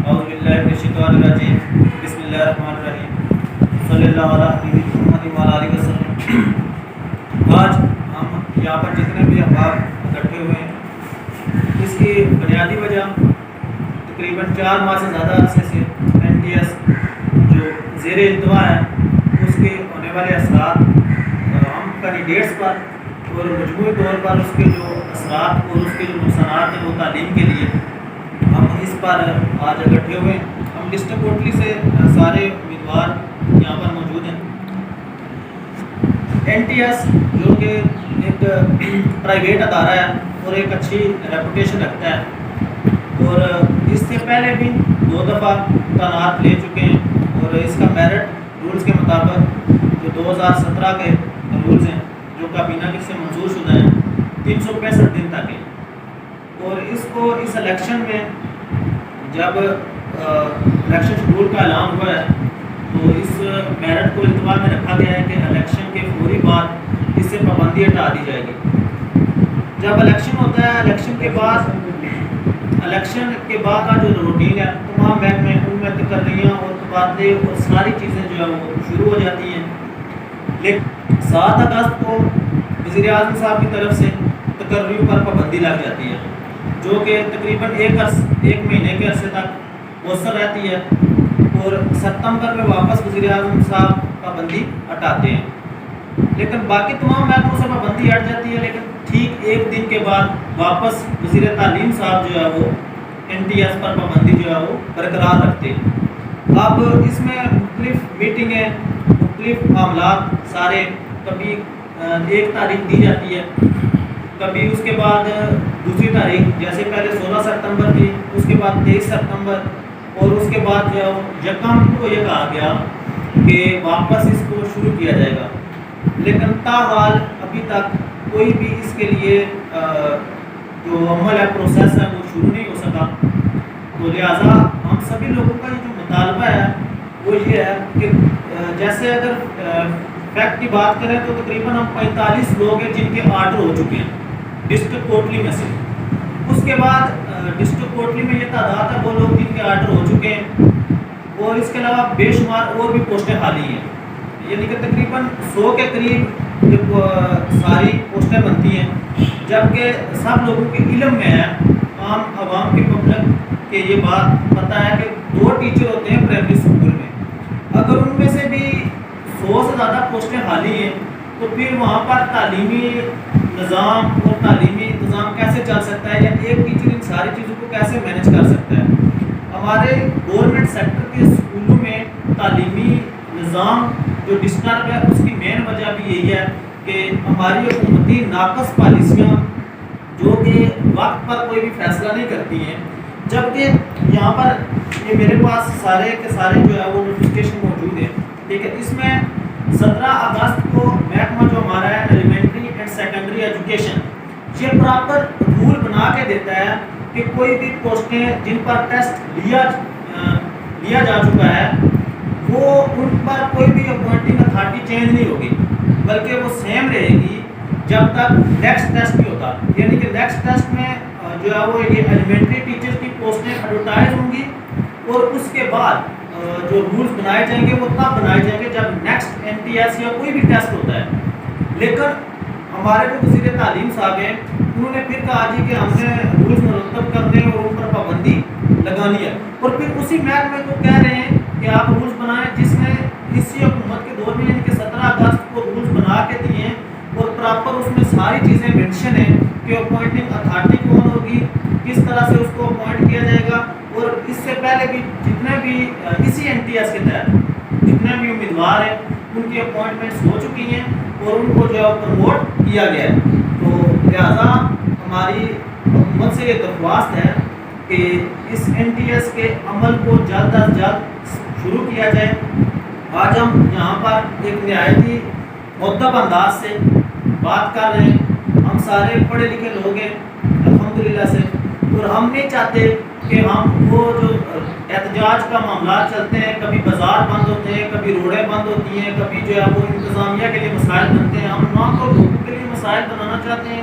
اعوذ باللہ من الشیطان الرجیم بسم اللہ الرحمن الرحیم صلی اللہ علیہ محمد وعلیہ آلہ وسلم۔ آج ہم یہاں پر جتنے بھی احباب اکٹھے ہوئے ہیں، اس کی بنیادی وجہ تقریباً 4 ماہ سے زیادہ عرصے سے NTS جو زیر التوا ہے اس کے ہونے والے اثرات ہم کینڈیڈیٹس پر اور مجموعی طور پر اس کے جو اثرات اور اس کے جو نقصانات ہیں وہ تعلیم کے لیے ہم اس پر آج اکٹھے ہوئے ہیں۔ ہم ڈسٹرکٹ کوٹلی سے سارے امیدوار یہاں پر موجود ہیں۔ NTS جو کہ ایک پرائیویٹ ادارہ ہے اور ایک اچھی ریپوٹیشن رکھتا ہے اور اس سے پہلے بھی 2 دفعہ تعینات لے چکے ہیں اور اس کا میرٹ رولز کے مطابق جو 2017 کے رولز ہیں جو کابینہ سے منظور شدہ ہیں 365 دن تک ہیں، اور اس کو اس الیکشن میں جب الیکشن شیڈول کا اعلان ہوا ہے تو اس میرٹ کو التوا میں رکھا گیا ہے کہ الیکشن کے فوری بعد اس سے پابندی ہٹا دی جائے گی۔ جب الیکشن ہوتا ہے الیکشن کے بعد کا جو روٹین ہے تمام محکمے ان میں تقرریاں اور تبادلے اور ساری چیزیں جو ہے وہ شروع ہو جاتی ہیں، لیکن 7 اگست کو وزیر اعظم صاحب کی طرف سے تقرریوں پر پابندی لگ جاتی ہے جو کہ تقریباً ایک مہینے کے عرصے تک مؤثر رہتی ہے، اور ستمبر میں واپس وزیر اعظم صاحب پابندی ہٹاتے ہیں۔ لیکن باقی تمام محکموں سے پابندی ہٹ جاتی ہے، لیکن ٹھیک 1 دن کے بعد واپس وزیر تعلیم صاحب جو ہے وہ NTS پر پابندی جو ہے وہ برقرار رکھتے ہیں۔ اب اس میں مختلف میٹنگیں، مختلف معاملات سارے، کبھی 1 تاریخ دی جاتی ہے، کبھی اس کے بعد دوسری تاریخ، جیسے پہلے 16 ستمبر تھی، اس کے بعد 23 ستمبر، اور اس کے بعد جو یکم کو یہ کہا گیا کہ واپس اس کو شروع کیا جائے گا، لیکن تاحال ابھی تک کوئی بھی اس کے لیے جو عمل ہے، پروسیس ہے، وہ شروع نہیں ہو سکا۔ تو لہٰذا ہم سبھی لوگوں کا یہ جو مطالبہ ہے وہ یہ ہے کہ جیسے اگر فیکٹ کی بات کریں تو تقریباً ہم 45 لوگ ہیں جن کے آرڈر ہو چکے ہیں ڈسٹرکٹ کوٹلی میں سے۔ اس کے بعد ڈسٹرکٹ کوٹلی میں یہ تعداد ہے وہ لوگ جن کے آرڈر ہو چکے ہیں، اور اس کے علاوہ بے شمار اور بھی پوسٹیں خالی ہیں، یعنی کہ تقریباً 100 کے قریب ساری پوسٹیں بنتی ہیں، جبکہ سب لوگوں کے علم میں ہے، عام عوام کی پبلک کے یہ بات پتہ ہے کہ 2 ٹیچر ہوتے ہیں پرائمری اسکول میں۔ اگر ان میں سے بھی 100 سے زیادہ پوسٹیں خالی ہیں تو پھر وہاں پر تعلیمی نظام اور تعلیمی انتظام کیسے چل سکتا ہے، یا ایک ٹیچر ان ساری چیزوں کو کیسے مینج کر سکتا ہے۔ ہمارے گورنمنٹ سیکٹر کے اسکولوں میں تعلیمی نظام جو ڈسٹرب ہے اس کی مین وجہ بھی یہی ہے کہ ہماری حکومتی ناقص پالیسیاں جو کہ وقت پر کوئی بھی فیصلہ نہیں کرتی ہیں، جبکہ یہاں پر یہ میرے پاس سارے کے سارے جو ہے وہ نوٹیفکیشن موجود ہے، ٹھیک ہے۔ اس میں 17 اگست کو محکمہ جو ہمارا ہے ایلیمنٹری اینڈ سیکنڈری ایجوکیشن یہ پراپر رول بنا کے دیتا ہے کہ کوئی بھی پوسٹیں جن پر ٹیسٹ لیا جا چکا ہے وہ ان پر کوئی بھی اپوائنٹنگ اتھارٹی چینج نہیں ہوگی، بلکہ وہ سیم رہے گی جب تک نیکسٹ ٹیسٹ نہیں ہوتا، یعنی کہ نیکسٹ ٹیسٹ میں جو ہے وہ یہ ایلیمنٹری ٹیچر کی پوسٹیں ایڈورٹائز ہوں گی، اور اس کے بعد جو رولز بنائے جائیں گے وہ تب بنائے جائیں گے جب نیکسٹ NTS یا کوئی بھی ٹیسٹ ہوتا ہے۔ لیکن ہمارے جو وزیر تعلیم صاحب ہیں انہوں نے پھر کہا جی کہ ہم نے رولز مرتب کرنے اور ان پر پابندی لگانی ہے، اور پھر اسی محکمے کو کہہ رہے ہیں کہ آپ رولز بنائیں جس نے اسی حکومت کے دور میں یعنی کہ 17 اگست کو رولز بنا کے دیے ہیں، اور پراپر اس میں ساری چیزیں مینشن ہیں کہ اپوائنٹنگ اتھارٹی کون ہوگی، کس طرح سے اس کو اپوائنٹ کیا جائے گا، اور اس سے پہلے بھی جتنے بھی اسی NTS کے تحت جتنے بھی امیدوار ہیں ان کی اپوائنٹمنٹس ہو چکی ہیں اور ان کو جو ہے پروموٹ کیا گیا ہے۔ تو لہٰذا ہماری حکومت سے یہ درخواست ہے کہ اس NTS کے عمل کو جلد از جلد شروع کیا جائے۔ آج ہم یہاں پر ایک نہایت ہی مؤدب انداز سے بات کر رہے ہیں، ہم سارے پڑھے لکھے لوگ ہیں الحمدللہ سے، اور ہم نہیں چاہتے کہ ہم وہ جو احتجاج کا معاملات چلتے ہیں، کبھی بازار بند ہوتے ہیں، کبھی روڈیں بند ہوتی ہیں، کبھی جو ہے وہ انتظامیہ کے لیے مسائل بنتے ہیں، ہم نہ تو لوگوں کے لیے مسائل بنانا چاہتے ہیں،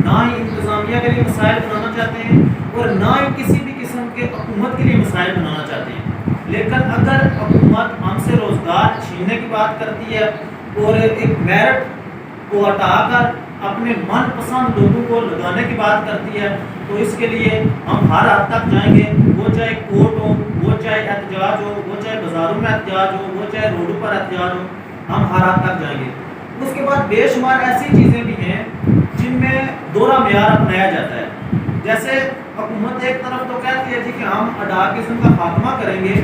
نہ ہی انتظامیہ کے لیے مسائل بنانا چاہتے ہیں، اور نہ ہی کسی بھی قسم کہ حکومت کے لیے مسائل بنانا چاہتے ہیں، لیکن اگر حکومت ہم سے روزگار چھیننے کی بات کرتی ہے اور ایک میرٹ کو ہٹا کر اپنے من پسند لوگوں کو لگانے کی بات کرتی ہے تو اس کے لیے ہم ہر حد تک جائیں گے، وہ چاہے کورٹ ہو، وہ چاہے احتجاج ہو، وہ چاہے بازاروں میں احتجاج ہو، وہ چاہے روڈوں پر احتجاج ہو، ہم ہر حد تک جائیں گے۔ اس کے بعد بے شمار ایسی چیزیں بھی ہیں جن میں دوہرا معیار اپنایا جاتا ہے، جیسے حکومت ایک طرف تو کہتی ہے جی کہ ہم اڈاکزم کا خاتمہ کریں گے،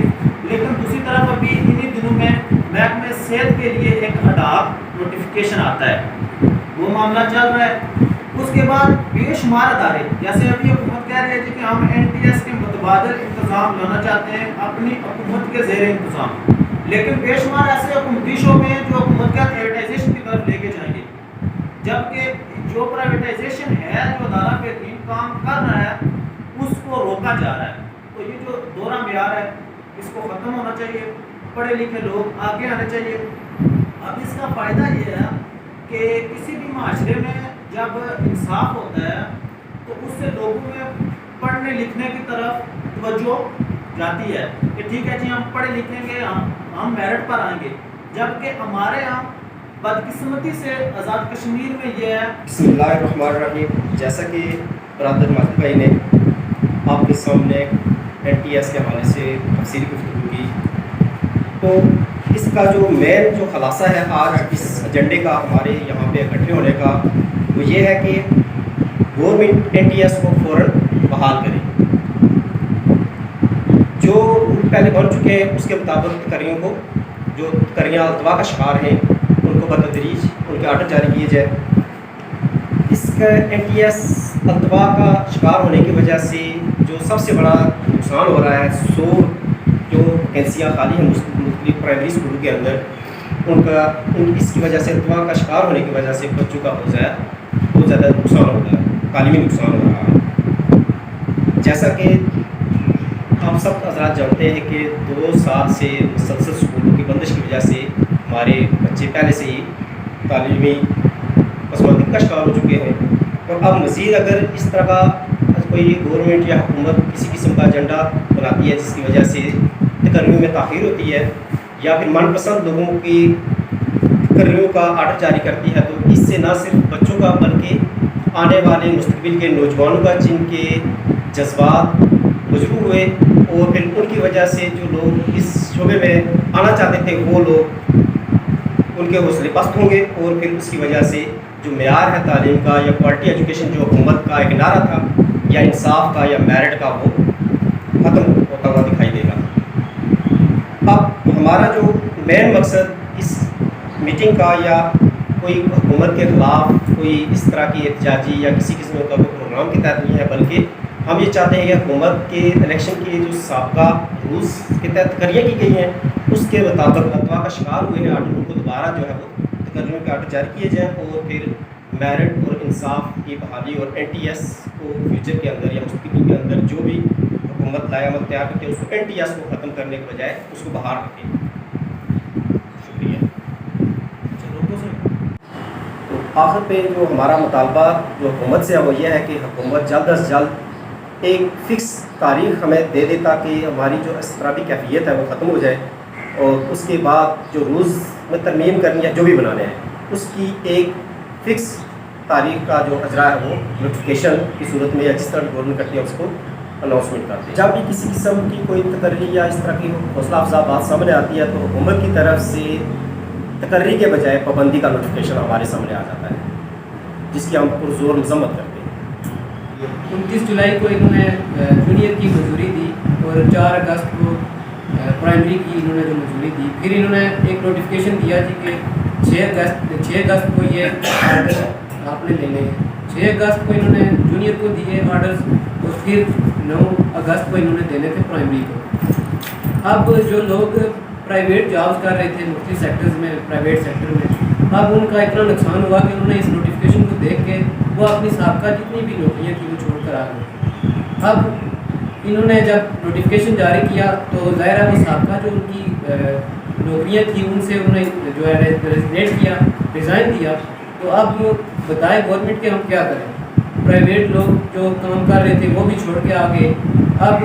لیکن دوسری طرف ابھی انہی دنوں میں محکمہ صحت کے لیے ایک اڈاک نوٹیفیکیشن آتا ہے، وہ معاملہ چل رہا ہے۔ اس کے بعد بے شمار ادارے، جیسے ابھی حکومت کہہ رہی ہے جی کہ ہم NTS کے متبادل انتظام لانا چاہتے ہیں اپنی حکومت کے زیر انتظام، لیکن بے شمار ایسے حکومتی شعبے ہیں جو حکومت کا پرائیویٹائزیشن کی طرف لے کے جائیں گے، جبکہ جو پرائیویٹائزیشن ہے، جو ادارہ بہترین کام کر رہا ہے اس کو روکا جا رہا ہے۔ تو یہ جو دوہرا معیار ہے اس کو ختم ہونا چاہیے، پڑھے لکھے لوگ آگے آنے چاہیے۔ اب اس کا فائدہ یہ ہے کہ کسی بھی معاشرے میں جب انصاف ہوتا ہے تو اس سے لوگوں میں پڑھنے لکھنے کی طرف توجہ جاتی ہے کہ ٹھیک ہے جی ہم پڑھے لکھیں گے، ہم میرٹ پر آئیں گے، جبکہ ہمارے یہاں بدقسمتی سے آزاد کشمیر میں یہ ہے۔ بسم اللہ الرحمن الرحیم۔ جیسا کہ برادر ماجد بھائی نے آپ کے سامنے NTS کے حوالے سے تفصیلی گفتگو کی، تو اس کا جو مین جو خلاصہ ہے آج اس ایجنڈے کا ہمارے یہاں پہ اکٹھے ہونے کا، وہ یہ ہے کہ گورنمنٹ NTS کو فوراً بحال کرے۔ جو پہلے بن چکے ہیں اس کے مطابق تقرریوں کو، جو تقرریاں التوا کا شکار ہیں، ان کو بتدریج ان کے آرڈر جاری کیے جائے۔ اس کا NTS التوا کا شکار ہونے کی وجہ سے جو سب سے بڑا نقصان ہو رہا ہے، 100 جو ویکینسیاں خالی ہیں مختلف پرائمری اسکولوں کے اندر، اس کی وجہ سے التوا کا شکار ہونے کی وجہ سے بچوں کا بہت زیادہ نقصان ہو رہا ہے، تعلیمی نقصان ہو رہا ہے۔ جیسا کہ آپ سب حضرات جانتے ہیں کہ 2 سال سے مسلسل اسکولوں کی بندش کی وجہ سے ہمارے بچے پہلے سے ہی تعلیمی پسماندگی کا شکار ہو چکے ہیں، اور اب مزید اگر اس طرح کا کوئی گورنمنٹ یا حکومت کسی قسم کا ایجنڈا بناتی ہے جس کی وجہ سے تقرریوں میں تاخیر ہوتی ہے، یا پھر من پسند لوگوں کی تقرریوں کا آرڈر جاری کرتی ہے، تو اس سے نہ صرف بچوں کا بلکہ آنے والے مستقبل کے نوجوانوں کا، جن کے جذبات مجروح ہوئے اور پھر ان کی وجہ سے جو لوگ اس شعبے میں آنا چاہتے تھے وہ لوگ ان کے حوصلے پست ہوں گے، اور پھر اس کی وجہ سے جو معیار ہے تعلیم کا یا کوالٹی ایجوکیشن جو حکومت کا ایک نعرہ تھا، یا انصاف کا یا میرٹ کا، وہ ختم ہوتا ہوا دکھائی دے گا۔ اب ہمارا جو مین مقصد اس میٹنگ کا یا کوئی حکومت کے خلاف کوئی اس طرح کی احتجاجی یا کسی قسم کا کوئی پروگرام کے تحت نہیں ہے، بلکہ ہم یہ چاہتے ہیں کہ حکومت کے الیکشن کے جو سابقہ رولز کے تحت تقرریاں کی گئی ہیں اس کے مطابق التوا کا شکار ہوئے ہیں آرڈروں کو دوبارہ جو ہے وہ تقرریوں کے آرڈر جاری کیے جائیں، اور پھر میرٹ اور انصاف کی بحالی، اور NTS کو فیوچر کے اندر یا مستقبل کے اندر جو بھی حکومت لائے عمل تیار کرتے ہیں اس کو NTS کو ختم کرنے کے بجائے اس کو بحال رکھیں۔ شکریہ۔ تو آخر پہ جو ہمارا مطالبہ جو حکومت سے ہے وہ یہ ہے کہ حکومت جلد از جلد ایک فکس تاریخ ہمیں دے دے تاکہ ہماری جو اضطرابی کیفیت ہے وہ ختم ہو جائے، اور اس کے بعد جو رولز میں ترمیم کرنی ہے جو بھی بنانے ہیں اس کی ایک فکس تاریخ کا جو اجرا ہے وہ نوٹیفیکیشن کی صورت میں یا جس طرح گورنمنٹ کرتی ہے اس کو اناؤنسمنٹ کرتے ہیں۔ جب بھی کسی قسم کی کوئی تقرری یا اس طرح کی حوصلہ افزا بات سامنے آتی ہے تو حکومت کی طرف سے تقرری کے بجائے پابندی کا نوٹیفیکیشن ہمارے سامنے آ جاتا ہے، جس کی ہم پرزور مذمت کرتے ہیں۔ 29 جولائی کو انہوں نے جونیئر کی منظوری دی، اور 4 اگست کو پرائمری کی انہوں نے جو منظوری دی، پھر انہوں نے ایک نوٹیفیکیشن دیا جی کہ 6 اگست کو یہ آرڈر آپ نے لینے ہیں۔ 6 اگست کو انہوں نے جونیئر کو دیے آرڈرز، اور پھر 9 اگست کو انہوں نے دینے تھے پرائمری کو۔ اب جو لوگ پرائیویٹ جابز کر رہے تھے مختلف سیکٹرز میں، پرائیویٹ سیکٹر میں، اب ان کا اتنا نقصان ہوا کہ انہوں نے اس نوٹیفیکیشن کو دیکھ کے وہ اپنی سابقہ جتنی بھی نوکریاں تھیں وہ چھوڑ کر آ گئے۔ اب انہوں نے جب نوٹیفیکیشن جاری کیا تو ظاہر ہے وہ سابقہ جو ان کی نوکریاں تھیں ان سے انہوں نے جو ہے ریزگنیٹ کیا، ریزائن دیا۔ تو اب بتائے گورنمنٹ کہ ہم کیا کریں، پرائیویٹ لوگ جو کام کر رہے تھے وہ بھی چھوڑ کے آ گئے۔ اب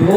2